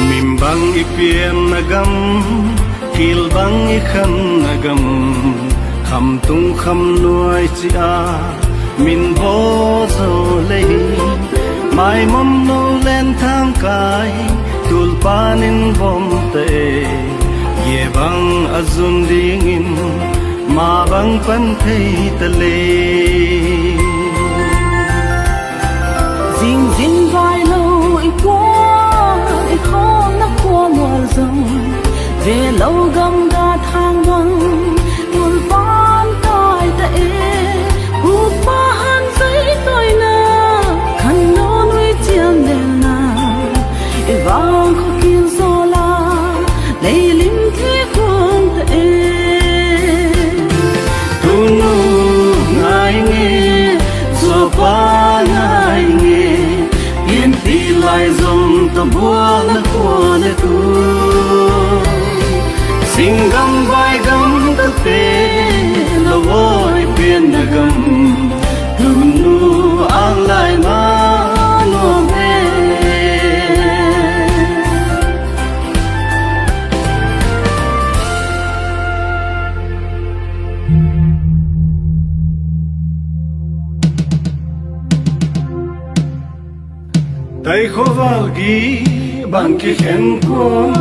Mim bang ipien nagam kil bang ikhan nagam kham tung kham nuai chia min bo zo lei mai mom no len thang kai tul panin bom te ye bang azun ding in ma bang pan thei ta le ding ding vai lo i khom na qua mual dòng về lâu gam ga thang vắng tul pan kai ta e hu pa han sai toi na khan no nui chiam del na e vang kho kin so la lei lim the khon ta e tu nu ngai nge zo pa ngai nge yên ti lai dòng ta bua la kwa le tu sing gam vai gam ta te lo voi pien na gam tu nu ang lai ma no me tay khô vào ghi bằng cái khen của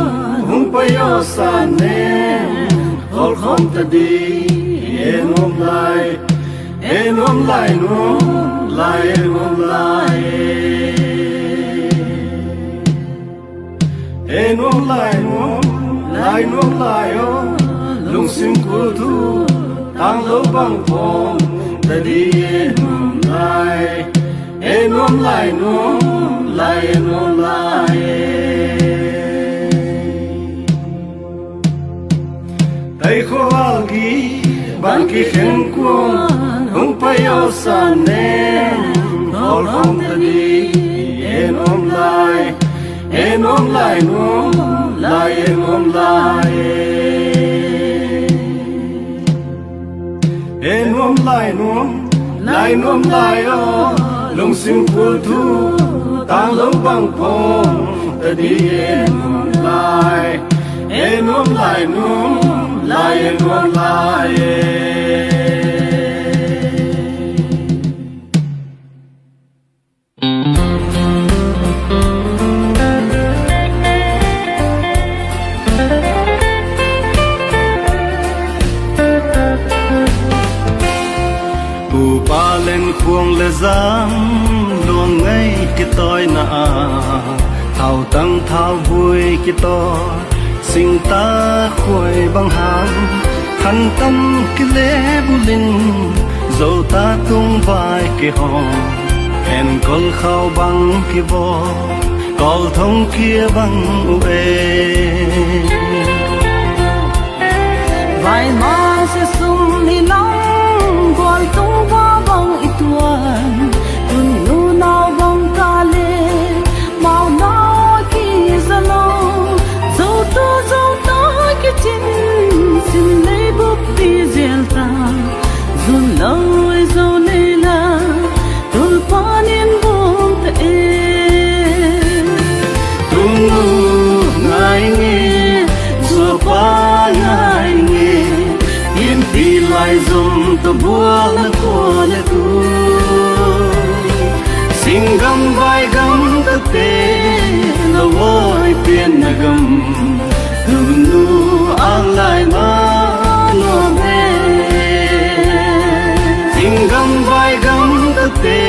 hung pa yo sa ne hol khom ta di en om lai no lai en om lai o lung sim ku thu tang lo bang pom ta di en om lai no lai tay khô algi ban ki khen kuang hung pa yo sa ne hol hom ta di en om lai no lai en om lai o lung sim pu thu tang lo bang pom ta di en om lai no lai en om lai pa lên khuông lệ giang luồng ngay cái tôi na thao tăng thao vui cái to sinh ta khuấy bằng hàng khăn tâm cái lễ bu linh dầu ta tung vai cái hòn hẹn con khao bằng cái vò col thông kia bằng uê vài ma sẽ sung đi nắng còn tung va bằng ít tuần tuần nu nào bằng ca lê màu nào kia ra lâu dẫu ta cái chín xin lấy bút đi dèn ta dùn lâu ấy dẫu này là tôi pa nên buông ta tu nu ngai nghe zo pa ngai nghe yên ti lai dòng ta bua la ko le tu sing gam vai gam ta te lo voi pien na gam tu nu ang lai ma no me sing gam vai gam ta te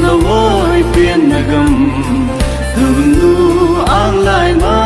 lo voi pien na gam tu nu ang lai ma